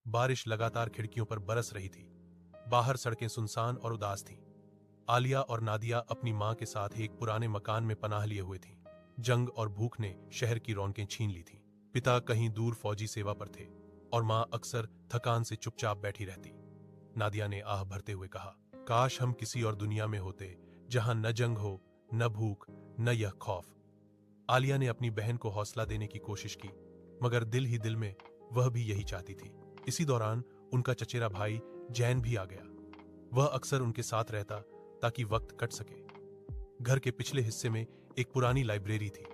बारिश लगातार खिड़कियों पर बरस रही थी। बाहर सड़कें सुनसान और उदास थीं। आलिया और नादिया अपनी मां के साथ एक पुराने मकान में पनाह लिए हुए थीं। जंग और भूख ने शहर की रौनकें छीन ली थीं। पिता कहीं दूर फौजी सेवा पर थे और मां अक्सर थकान से चुपचाप बैठी रहती। नादिया ने आह भरते हुए कहा, काश हम किसी और दुनिया में होते जहां न जंग हो, न भूख, न यह खौफ। आलिया ने अपनी बहन को हौसला देने की कोशिश की, मगर दिल ही दिल में वह भी यही चाहती थी। इसी दौरान उनका चचेरा भाई जैन भी आ गया। वह अक्सर उनके साथ रहता ताकि वक्त कट सके। घर के पिछले हिस्से में एक पुरानी लाइब्रेरी थी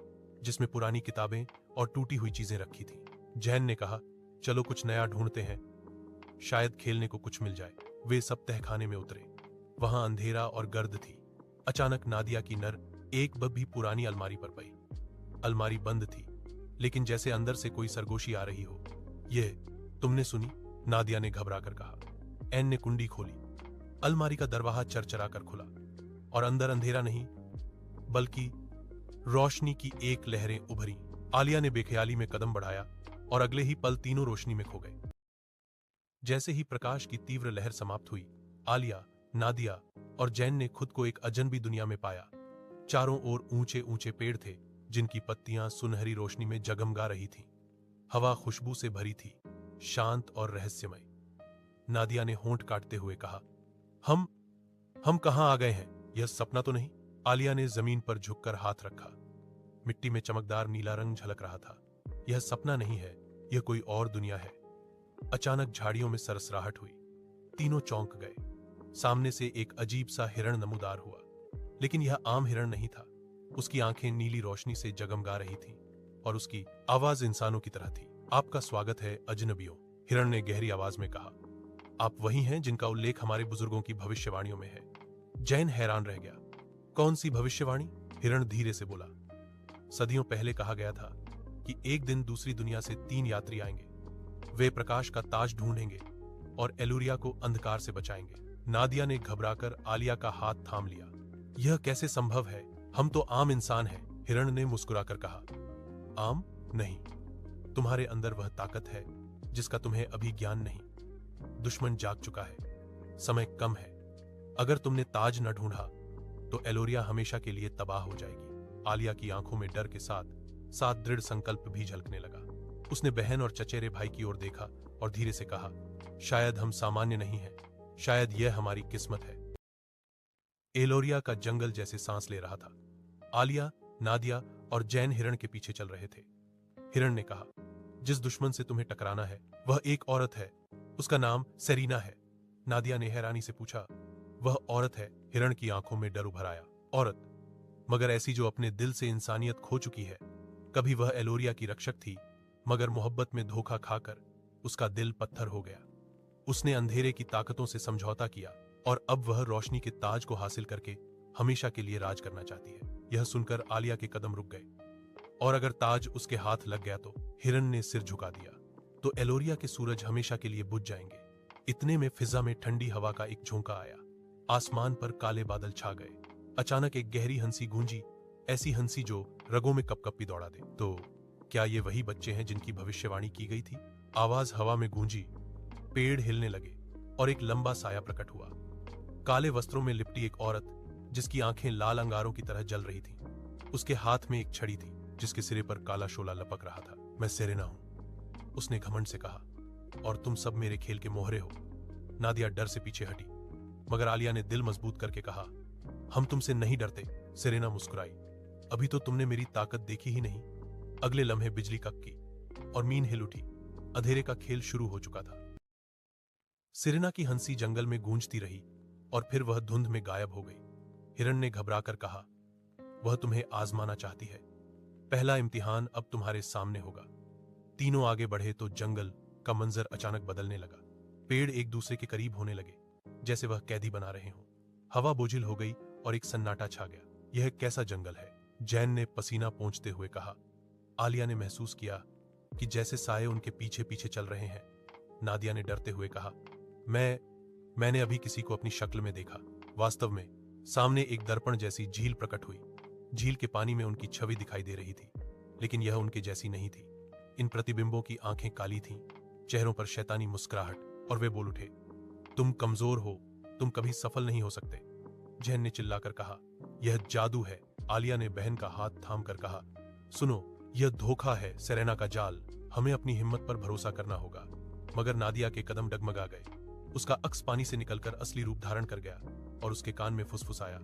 जिसमें पुरानी किताबें और टूटी हुई चीजें रखी थीं। जैन ने कहा, चलो कुछ नया ढूंढते हैं, शायद खेलने को कुछ मिल जाए। वे सब तहखाने में उतरे। वहां अंधेरा और गर्द थी। अचानक नादिया की नर एक भी पुरानी अलमारी पर पई। अलमारी बंद थी, लेकिन जैसे अंदर से कोई सरगोशी आ रही हो। यह तुमने सुनी? नादिया ने घबराकर कहा। एन ने कुंडी खोली। अलमारी का दरवाजा चरचराकर खुला और अंदर अंधेरा नहीं बल्कि रोशनी की एक लहरें उभरी। आलिया ने बेख्याली में कदम बढ़ाया और अगले ही पल तीनों रोशनी में खो गए। जैसे ही प्रकाश की तीव्र लहर समाप्त हुई, आलिया, नादिया और जैन ने खुद को एक अजनबी दुनिया में पाया। चारों ओर ऊंचे ऊंचे पेड़ थे जिनकी पत्तियां सुनहरी रोशनी में जगमगा रही थीं। हवा खुशबू से भरी थी, शांत और रहस्यमय। नादिया ने होंठ काटते हुए कहा, हम कहां आ गए हैं? यह सपना तो नहीं? आलिया ने जमीन पर झुककर हाथ रखा। मिट्टी में चमकदार नीला रंग झलक रहा था। यह सपना नहीं है, यह कोई और दुनिया है। अचानक झाड़ियों में सरसराहट हुई। तीनों चौंक गए। सामने से एक अजीब सा हिरण नमूदार हुआ, लेकिन यह आम हिरण नहीं था। उसकी आंखें नीली रोशनी से जगमगा रही थीं और उसकी आवाज इंसानों की तरह थी। आपका स्वागत है अजनबियों, हिरण ने गहरी आवाज में कहा। आप वही हैं जिनका उल्लेख हमारे बुजुर्गों की भविष्यवाणियों में है। जैन हैरान रह गया। कौन सी भविष्यवाणी? हिरण धीरे से बोला। सदियों पहले कहा गया था कि एक दिन दूसरी दुनिया से 3 यात्री आएंगे। वे प्रकाश का ताज ढूंढेंगे और एलुरिया को अंधकार से बचाएंगे। नादिया ने घबराकर आलिया का हाथ थाम लिया। यह कैसे संभव है? हम तो आम इंसान हैं, हिरण ने मुस्कुराकर कहा। आम नहीं, तुम्हारे अंदर वह ताकत है जिसका तुम्हें अभी ज्ञान नहीं। दुश्मन जाग चुका है, समय कम है। अगर तुमने ताज न ढूंढा तो एलोरिया हमेशा के लिए तबाह हो जाएगी। आलिया की आंखों में डर के साथ साथ दृढ़ संकल्प भी झलकने लगा। उसने बहन और चचेरे भाई की ओर देखा और धीरे से कहा, शायद हम सामान्य नहीं हैं, शायद यह हमारी किस्मत है। एलोरिया का जंगल जैसे सांस ले रहा था। आलिया, नादिया और जैन हिरण के पीछे चल रहे थे। हिरण ने कहा, जिस दुश्मन से तुम्हें टकराना है वह एक औरत है, उसका नाम सेरीना है। नादिया ने हैरानी से पूछा, वह औरत है? हिरण की आंखों में डर उभर आया। औरत? मगर ऐसी जो अपने दिल से इंसानियत खो चुकी है। कभी वह एलोरिया की रक्षक थी, मगर मोहब्बत में धोखा खाकर उसका दिल पत्थर हो गया। उसने अंधेरे की ताकतों से समझौता किया और अब वह रोशनी के ताज को हासिल करके हमेशा के लिए राज करना चाहती है। यह सुनकर आलिया के कदम रुक गए। और अगर ताज उसके हाथ लग गया तो? हिरण ने सिर झुका दिया। तो एलोरिया के सूरज हमेशा के लिए बुझ जाएंगे। इतने में फिजा में ठंडी हवा का एक झोंका आया। आसमान पर काले बादल छा गए। अचानक एक गहरी हंसी गूंजी, ऐसी हंसी जो रगों में कपकपी दौड़ा दे। तो क्या ये वही बच्चे हैं जिनकी भविष्यवाणी की गई थी? आवाज हवा में गूंजी, पेड़ हिलने लगे और एक लंबा साया प्रकट हुआ। काले वस्त्रों में लिपटी एक औरत जिसकी आंखें लाल अंगारों की तरह जल रही थीं। उसके हाथ में एक छड़ी थी जिसके सिरे पर काला शोला लपक रहा था। मैं सेरेना हूं, उसने घमंड से कहा, और तुम सब मेरे खेल के मोहरे हो। नादिया डर से पीछे हटी, मगर आलिया ने दिल मजबूत करके कहा, हम तुमसे नहीं डरते। सेरेना मुस्कुराई, अभी तो तुमने मेरी ताकत देखी ही नहीं। अगले लम्हे बिजली कड़की और मीन हिल उठी। अंधेरे का खेल शुरू हो चुका था। सेरेना की हंसी जंगल में गूंजती रही और फिर वह धुंध में गायब हो गई। हिरण ने घबराकर कहा, वह तुम्हें आजमाना चाहती है। पहला इम्तिहान अब तुम्हारे सामने होगा। तीनों आगे बढ़े तो जंगल का मंजर अचानक बदलने लगा। पेड़ एक दूसरे के करीब होने लगे, जैसे वह कैदी बना रहे हों। हवा बोझिल हो गई और एक सन्नाटा छा गया। यह कैसा जंगल है? जैन ने पसीना पोंछते हुए कहा। आलिया ने महसूस किया कि जैसे साए उनके पीछे पीछे चल रहे हैं। नादिया ने डरते हुए कहा, मैंने अभी किसी को अपनी शक्ल में देखा। वास्तव में सामने एक दर्पण जैसी झील प्रकट हुई। झील के पानी में उनकी छवि दिखाई दे रही थी, लेकिन यह उनके जैसी नहीं थी। इन प्रतिबिंबों की आंखें काली थीं, चेहरों पर शैतानी मुस्कुराहट, और वे बोल उठे, तुम कमजोर हो, तुम कभी सफल नहीं हो सकते। जैन ने चिल्लाकर कहा, यह जादू है। आलिया ने बहन का हाथ थाम कर कहा, सुनो, यह धोखा है, सेरेना का जाल। हमें अपनी हिम्मत पर भरोसा करना होगा। मगर नादिया के कदम डगमगा गए। उसका अक्स पानी से निकलकर असली रूप धारण कर गया और उसके कान में फुसफुसाया,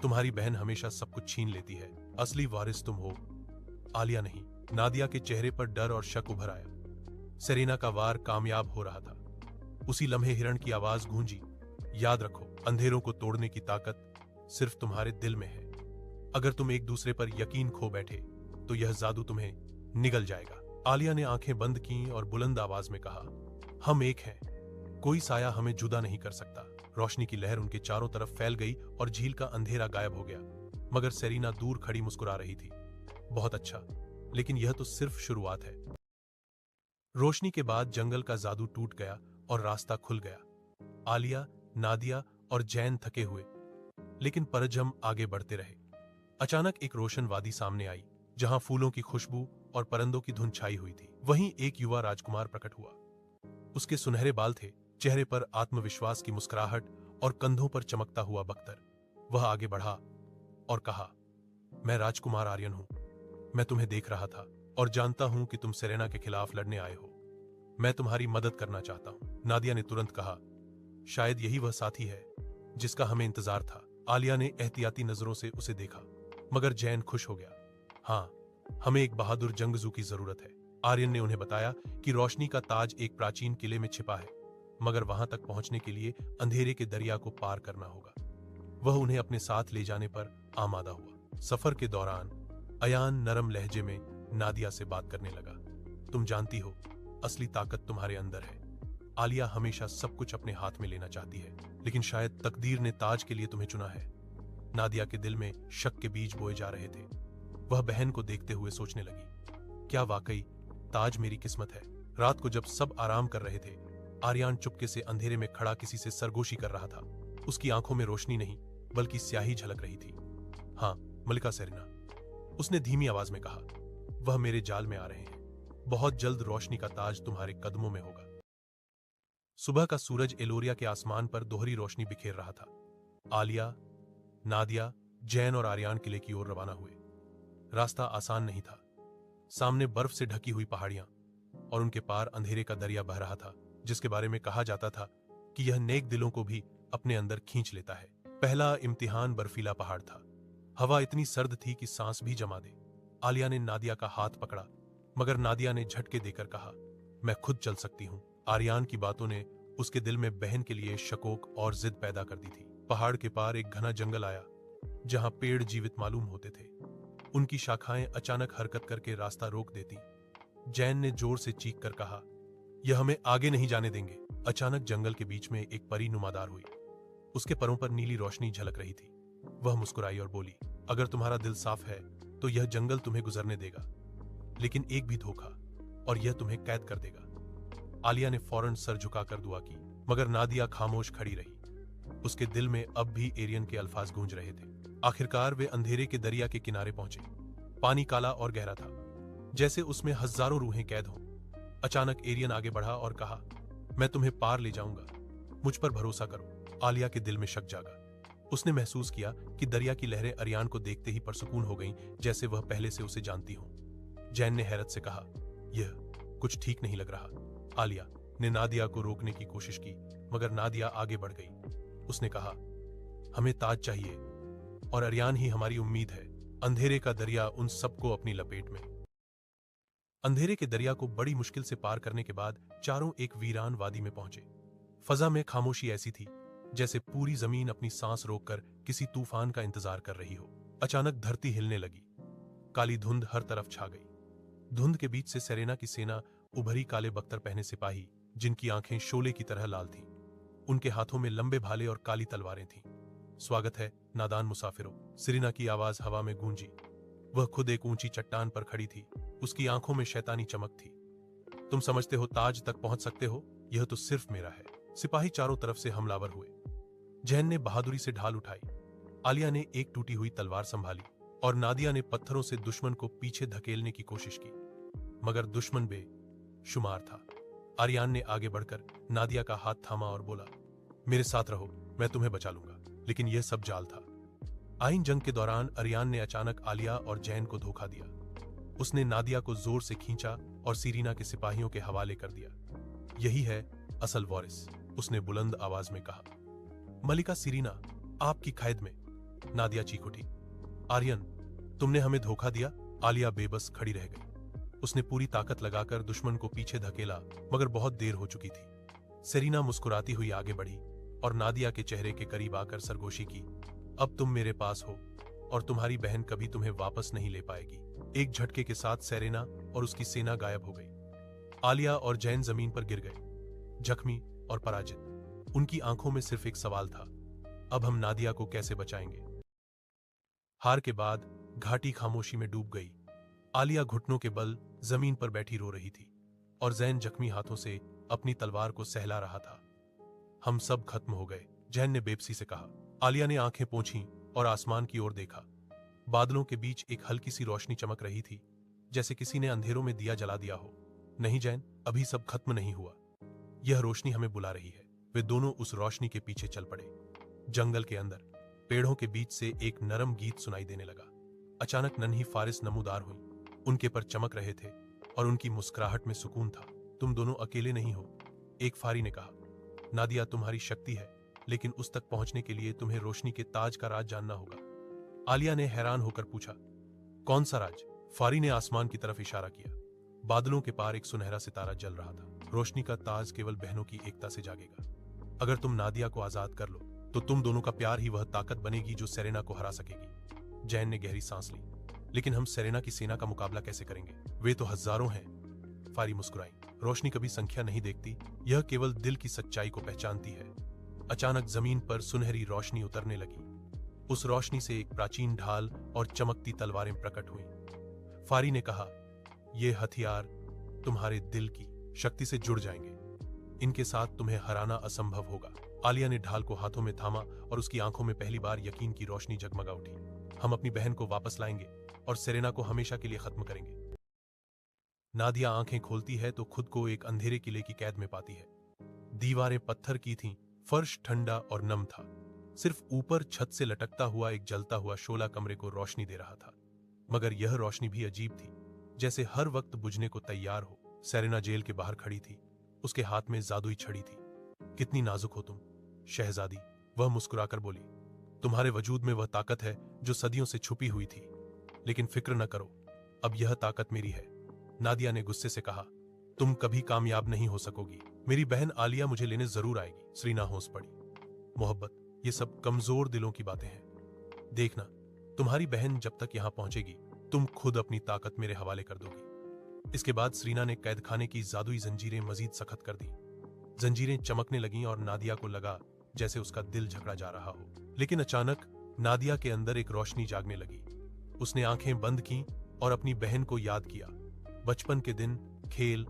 तुम्हारी बहन हमेशा सब कुछ छीन लेती है, असली वारिस तुम हो, आलिया नहीं। नादिया के चेहरे पर डर और शक उभर आया। सेरेना का वार कामयाब हो रहा था। उसी लम्हे हिरण की आवाज गूंजी, याद रखो, अंधेरों को तोड़ने की ताकत सिर्फ तुम्हारे दिल में है। अगर तुम एक दूसरे पर यकीन खो बैठे तो यह जादू तुम्हें निगल जाएगा। आलिया ने आंखें बंद की और बुलंद आवाज में कहा, हम एक हैं, कोई साया हमें जुदा नहीं कर सकता। रोशनी की लहर उनके चारों तरफ फैल गई और झील का अंधेरा गायब हो गया। मगर सेरेना दूर खड़ी मुस्कुरा रही थी। बहुत अच्छा, लेकिन यह तो सिर्फ शुरुआत है। रोशनी के बाद जंगल का जादू टूट गया और रास्ता खुल गया। आलिया, नादिया और जैन थके हुए, लेकिन परजम आगे बढ़ते रहे। अचानक एक रोशन वादी सामने आई, जहां फूलों की खुशबू और परिंदों की धुन छाई हुई थी। वहीं एक युवा राजकुमार प्रकट हुआ। उसके सुनहरे बाल थे, चेहरे पर आत्मविश्वास की मुस्कुराहट और कंधों पर चमकता हुआ बख्तर। वह आगे बढ़ा और कहा, मैं राजकुमार आर्यन हूं। मैं तुम्हें देख रहा था और जानता हूं कि तुम सेरेना के खिलाफ लड़ने आए हो। मैं तुम्हारी मदद करना चाहता हूं। नादिया ने तुरंत कहा, शायद यही वह साथी है जिसका हमें इंतजार था। आलिया ने एहतियाती नजरों से उसे देखा, मगर जैन खुश हो गया। हाँ, हमें एक बहादुर जंगजू की जरूरत है। आर्यन ने उन्हें बताया कि रोशनी का ताज एक प्राचीन किले में छिपा है, मगर वहां तक पहुंचने के लिए अंधेरे के दरिया को पार करना होगा। वह उन्हें अपने साथ ले जाने पर आमादा हुआ। सफर के दौरान अयान नरम लहजे में नादिया से बात करने लगा, तुम जानती हो, असली ताकत तुम्हारे अंदर है। आलिया हमेशा सब कुछ अपने हाथ में लेना चाहती है, लेकिन शायद तकदीर ने ताज के लिए तुम्हें चुना है। नादिया के दिल में शक के बीज बोए जा रहे थे। वह बहन को देखते हुए सोचने लगी, क्या वाकई ताज मेरी किस्मत है। रात को जब सब आराम कर रहे थे, आर्यन चुपके से अंधेरे में खड़ा किसी से सरगोशी कर रहा था। उसकी आंखों में रोशनी नहीं, बल्कि स्याही झलक रही थी। हाँ, मलिका सेरेना, उसने धीमी आवाज में कहा, वह मेरे जाल में आ रहे हैं। बहुत जल्द रोशनी का ताज तुम्हारे कदमों में होगा। सुबह का सूरज एलोरिया के आसमान पर दोहरी रोशनी बिखेर रहा था। आलिया, नादिया, जैन और आर्यन किले की ओर रवाना हुए। रास्ता आसान नहीं था। सामने बर्फ से ढकी हुई पहाड़ियां और उनके पार अंधेरे का दरिया बह रहा था, जिसके बारे में कहा जाता था कि यह नेक दिलों को भी अपने अंदर खींच लेता है। पहला इम्तिहान बर्फीला पहाड़ था। हवा इतनी सर्द थी कि सांस भी जमा दे। आलिया ने नादिया का हाथ पकड़ा, मगर नादिया ने झटके देकर कहा, मैं खुद चल सकती हूँ। आर्यन की बातों ने उसके दिल में बहन के लिए शकोक और जिद पैदा कर दी थी। पहाड़ के पार एक घना जंगल आया, जहां पेड़ जीवित मालूम होते थे। उनकी शाखाएं अचानक हरकत करके रास्ता रोक देती। जैन ने जोर से चीख कर कहा, यह हमें आगे नहीं जाने देंगे। अचानक जंगल के बीच में एक परी नुमादार हुई। उसके परों पर नीली रोशनी झलक रही थी। वह मुस्कुराई और बोली, अगर तुम्हारा दिल साफ है तो यह जंगल तुम्हें गुजरने देगा, लेकिन एक भी धोखा और यह तुम्हें कैद कर देगा। आलिया ने फौरन सर झुकाकर दुआ की, मगर नादिया खामोश खड़ी रही। उसके दिल में अब भी एरियन के अल्फाज गूंज रहे थे। आखिरकार वे अंधेरे के दरिया के किनारे पहुंचे। पानी काला और गहरा था, जैसे उसमें हजारों रूहें कैद हों। अचानक एरियन आगे बढ़ा और कहा, मैं तुम्हें पार ले जाऊंगा, मुझ पर भरोसा करो। आलिया के दिल में शक जागा। उसने महसूस किया कि दरिया की लहरें आर्यन को देखते ही परसुकून हो गईं, जैसे वह पहले से उसे जानती हो। जैन ने हैरत से कहा, यह कुछ ठीक नहीं लग रहा। आलिया ने नादिया को रोकने की कोशिश की, मगर नादिया आगे बढ़ गई। उसने कहा, हमें ताज चाहिए और आर्यन ही हमारी उम्मीद है। अंधेरे का दरिया उन सबको अपनी लपेट में। अंधेरे के दरिया को बड़ी मुश्किल से पार करने के बाद चारों एक वीरान वादी में पहुंचे। फजा में खामोशी ऐसी थी जैसे पूरी जमीन अपनी सांस रोककर किसी तूफान का इंतजार कर रही हो। अचानक धरती हिलने लगी। काली धुंध हर तरफ छा गई। धुंध के बीच से सेरेना की सेना उभरी, काले बख्तर पहने सिपाही जिनकी आंखें शोले की तरह लाल थीं। उनके हाथों में लंबे भाले और काली तलवारें थीं। स्वागत है नादान मुसाफिरों, सेरेना की आवाज हवा में गूंजी। वह खुद एक ऊंची चट्टान पर खड़ी थी। उसकी आंखों में शैतानी चमक थी। तुम समझते हो ताज तक पहुंच सकते हो? यह तो सिर्फ मेरा है। सिपाही चारों तरफ से हमलावर हुए। जैन ने बहादुरी से ढाल उठाई। आलिया ने एक टूटी हुई तलवार संभाली और नादिया ने पत्थरों से दुश्मन को पीछे धकेलने की कोशिश की, मगर दुश्मन बेशुमार था। आर्यान ने आगे बढ़कर नादिया का हाथ थामा और बोला, मेरे साथ रहो, मैं तुम्हें बचा लूंगा। लेकिन यह सब जाल था। आइन जंग के दौरान आर्यान ने अचानक आलिया और जैन को धोखा दिया। उसने नादिया को जोर से खींचा और सीरीना के सिपाहियों के हवाले कर दिया। यही है असल वॉरिस, उसने बुलंद आवाज में कहा। मलिका सीरीना, आपकी कैद में, नादिया चीख उठी। आर्यन, तुमने हमें धोखा दिया। आलिया बेबस खड़ी रह गई। उसने पूरी ताकत लगाकर दुश्मन को पीछे धकेला, मगर बहुत देर हो चुकी थी। सेरीना मुस्कुराती हुई आगे बढ़ी और नादिया के चेहरे के करीब आकर सरगोशी की, अब तुम मेरे पास हो और तुम्हारी बहन कभी तुम्हें वापस नहीं ले पाएगी। एक झटके के साथ सेरेना और उसकी सेना गायब हो गई। आलिया और जैन जमीन पर गिर गए, जख्मी और पराजित। उनकी आंखों में सिर्फ एक सवाल था, अब हम नादिया को कैसे बचाएंगे। हार के बाद घाटी खामोशी में डूब गई। आलिया घुटनों के बल जमीन पर बैठी रो रही थी और जैन जख्मी हाथों से अपनी तलवार को सहला रहा था। हम सब खत्म हो गए, जैन ने बेबसी से कहा। आलिया ने आंखें पोंछीं और आसमान की ओर देखा। बादलों के बीच एक हल्की सी रोशनी चमक रही थी, जैसे किसी ने अंधेरों में दिया जला दिया हो। नहीं जैन, अभी सब खत्म नहीं हुआ। यह रोशनी हमें बुला रही है। वे दोनों उस रोशनी के पीछे चल पड़े। जंगल के अंदर पेड़ों के बीच से एक नरम गीत सुनाई देने लगा। अचानक नन्ही फारिस नमूदार हुई। उनके पर चमक रहे थे और उनकी मुस्कुराहट में सुकून था। तुम दोनों अकेले नहीं हो, एक फारी ने कहा। नादिया तुम्हारी शक्ति है, लेकिन उस तक पहुंचने के लिए तुम्हें रोशनी के ताज का राज जानना होगा। आलिया ने हैरान होकर पूछा, कौन सा राज? फारी ने आसमान की तरफ इशारा किया। बादलों के पार एक सुनहरा सितारा जल रहा था। रोशनी का ताज केवल बहनों की एकता से जागेगा। अगर तुम नादिया को आजाद कर लो तो तुम दोनों का प्यार ही वह ताकत बनेगी जो सेरेना को हरा सकेगी। जैन ने गहरी सांस ली। लेकिन हम सेरेना की सेना का मुकाबला कैसे करेंगे? वे तो हजारों हैं। फारी मुस्कुराई। रोशनी कभी संख्या नहीं देखती, यह केवल दिल की सच्चाई को पहचानती है। अचानक जमीन पर सुनहरी रोशनी उतरने लगी। उस रोशनी से एक प्राचीन ढाल और चमकती तलवारें प्रकट हुईं। फारी ने कहा, ये हथियार तुम्हारे दिल की शक्ति से जुड़ जाएंगे। इनके साथ तुम्हें हराना असंभव होगा। आलिया ने ढाल को हाथों में थामा और उसकी आंखों में पहली बार यकीन की रोशनी जगमगा उठी। हम अपनी बहन को वापस लाएंगे और सेरेना को हमेशा के लिए खत्म करेंगे। नादिया आंखें खोलती है तो खुद को एक अंधेरे किले की कैद में पाती है। दीवारें पत्थर की थीं, फर्श ठंडा और नम था। सिर्फ ऊपर छत से लटकता हुआ एक जलता हुआ शोला कमरे को रोशनी दे रहा था। मगर यह रोशनी भी अजीब थी, जैसे हर वक्त बुझने को तैयार हो। सेरेना जेल के बाहर खड़ी थी। उसके हाथ में जादुई छड़ी थी। कितनी नाजुक हो तुम, शहजादी, वह मुस्कुराकर बोली। तुम्हारे वजूद में वह ताकत है जो सदियों से छुपी हुई थी। लेकिन फिक्र न करो, अब यह ताकत मेरी है। नादिया ने गुस्से से कहा, तुम कभी कामयाब नहीं हो सकोगी। मेरी बहन आलिया मुझे लेने जरूर आएगी। सेरेना हौस पड़ी। मोहब्बत, ये सब कमजोर दिलों की बातें हैं। देखना, तुम्हारी बहन जब तक यहां पहुंचेगी, तुम खुद अपनी ताकत मेरे हवाले कर दोगी। इसके बाद सेरेना ने कैदखाने की जादुई जंजीरें मजीद सख्त कर दी। जंजीरें चमकने लगीं और नादिया को लगा जैसे उसका दिल झकड़ा जा रहा हो। लेकिन अचानक नादिया के अंदर एक रोशनी जागने लगी। उसने आंखें बंद की और अपनी बहन को याद किया। बचपन के दिन, खेल,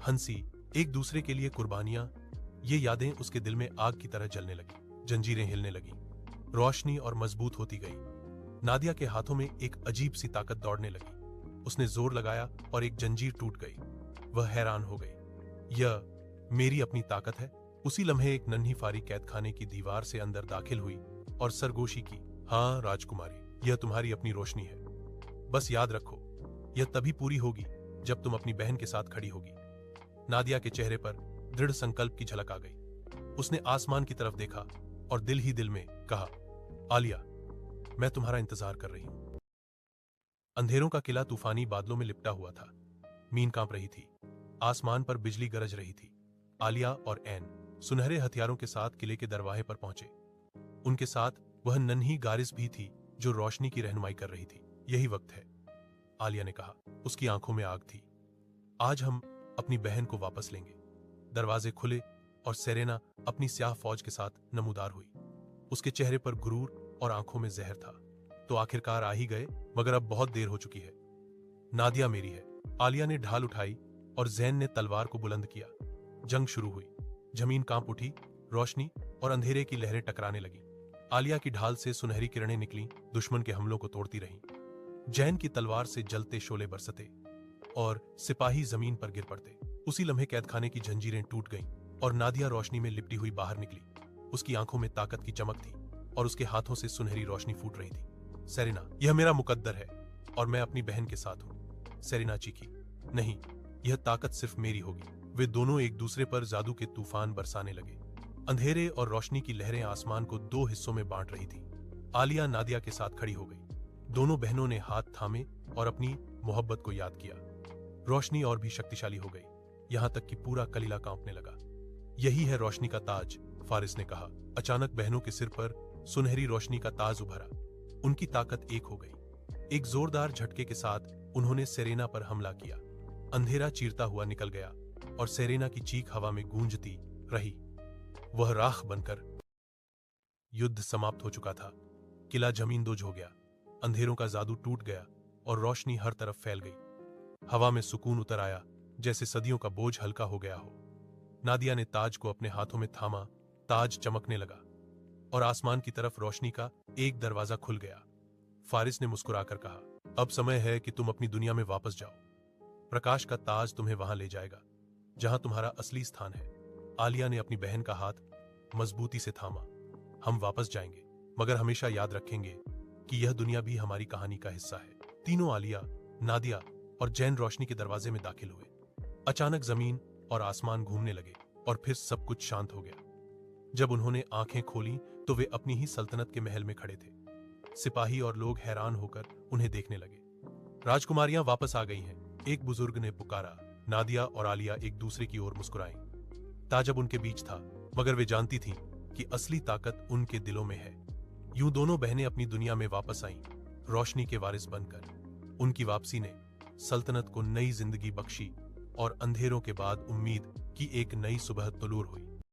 हंसी, एक दूसरे के लिए कुर्बानियां, ये यादें उसके दिल में आग की तरह जलने लगी। जंजीरें हिलने लगीं, रोशनी और मजबूत होती गई। नादिया के हाथों में एक अजीब सी ताकत दौड़ने लगी। उसने जोर लगाया और एक जंजीर टूट गई। वह हैरान हो गई। यह मेरी अपनी ताकत है। उसी लम्हे एक नन्ही फारी कैदखाने की दीवार से अंदर दाखिल हुई और सरगोशी की, हाँ राजकुमारी, यह तुम्हारी अपनी रोशनी है। बस याद रखो, यह तभी पूरी होगी जब तुम अपनी बहन के साथ खड़ी होगी। नादिया के चेहरे पर दृढ़ संकल्प की झलक आ गई। उसने आसमान की तरफ देखा और दिल ही दिल में कहा, आलिया, मैं तुम्हारा इंतजार कर रही हूं। अंधेरों का किला तूफानी बादलों में लिपटा हुआ था। मीन कांप रही थी। आसमान पर बिजली गरज रही थी। आलिया और ऐन सुनहरे हथियारों के साथ किले के दरवाजे पर पहुंचे। उनके साथ वह नन्ही गारिस भी थी जो रोशनी की रहनुमाई कर रही थी। यही वक्त है, आलिया ने कहा। उसकी आंखों में आग थी। आज हम अपनी बहन को वापस लेंगे। दरवाजे खुले और सेरेना अपनी स्याह फौज के साथ नमूदार हुई। उसके चेहरे पर गुरूर और आंखों में जहर था। तो आखिरकार आ ही गए, मगर अब बहुत देर हो चुकी है। नादिया मेरी है। आलिया ने ढाल उठाई और जैन ने तलवार को बुलंद किया। जंग शुरू हुई। जमीन कांप उठी, रोशनी और अंधेरे की लहरें टकराने लगी। आलिया की ढाल से सुनहरी किरणें निकली, दुश्मन के हमलों को तोड़ती रहीं। जैन की तलवार से जलते शोले बरसते और सिपाही जमीन पर गिर पड़ते। उसी लम्हे कैदखाने की जंजीरें टूट गईं और नादिया रोशनी में लिपटी हुई बाहर निकली। उसकी आंखों में ताकत की चमक थी और उसके हाथों से सुनहरी रोशनी फूट रही थी। सेरेना, यह मेरा मुकद्दर है और मैं अपनी बहन के साथ हूं। सेरेना चीखी। नहीं, यह ताकत सिर्फ मेरी होगी। वे दोनों एक दूसरे पर जादू के तूफान बरसाने लगे। अंधेरे और रोशनी की लहरें आसमान को दो हिस्सों में बांट रही थी। आलिया नादिया के साथ खड़ी हो गई। दोनों बहनों ने हाथ थामे और अपनी मोहब्बत को याद किया। रोशनी और भी शक्तिशाली हो गई, यहां तक कि पूरा कलीला कांपने लगा। यही है रोशनी का ताज, फारिस ने कहा। अचानक बहनों के सिर पर सुनहरी रोशनी का ताज उभरा। उनकी ताकत एक हो गई। एक जोरदार झटके के साथ उन्होंने सेरेना पर हमला किया। अंधेरा चीरता हुआ निकल गया और सेरेना की चीख हवा में गूंजती रही। वह राख बनकर। युद्ध समाप्त हो चुका था। किला जमींदोज हो गया। अंधेरों का जादू टूट गया और रोशनी हर तरफ फैल गई। हवा में सुकून उतर आया, जैसे सदियों का बोझ हल्का हो गया हो। नादिया ने ताज को अपने हाथों में थामा। ताज चमकने लगा और आसमान की तरफ रोशनी का एक दरवाजा खुल गया। फारिस ने मुस्कुराकर कहा, अब समय है कि तुम अपनी दुनिया में वापस जाओ। प्रकाश का ताज तुम्हें वहां ले जाएगा जहां तुम्हारा असली स्थान है। आलिया ने अपनी बहन का हाथ मजबूती से थामा। हम वापस जाएंगे, मगर हमेशा याद रखेंगे कि यह दुनिया भी हमारी कहानी का हिस्सा है। तीनों आलिया, नादिया और जैन रोशनी के दरवाजे में दाखिल हुए। अचानक जमीन और आसमान घूमने लगे और फिर सब कुछ शांत हो गया। जब उन्होंने आंखें खोली तो वे अपनी ही सल्तनत के महल में खड़े थे। सिपाही और लोग हैरान होकर उन्हें देखने लगे। राजकुमारियां वापस आ गई हैं, एक बुजुर्ग ने पुकारा। नादिया और आलिया एक दूसरे की ओर मुस्कुराईं। ताज अब उनके बीच था, मगर वे जानती थीं कि असली ताकत उनके दिलों में है। यूं दोनों बहनें अपनी दुनिया में वापस आईं, रोशनी के वारिस बनकर। उनकी वापसी ने सल्तनत को नई जिंदगी बख्शी और अंधेरों के बाद उम्मीद की एक नई सुबह तुलूर हुई।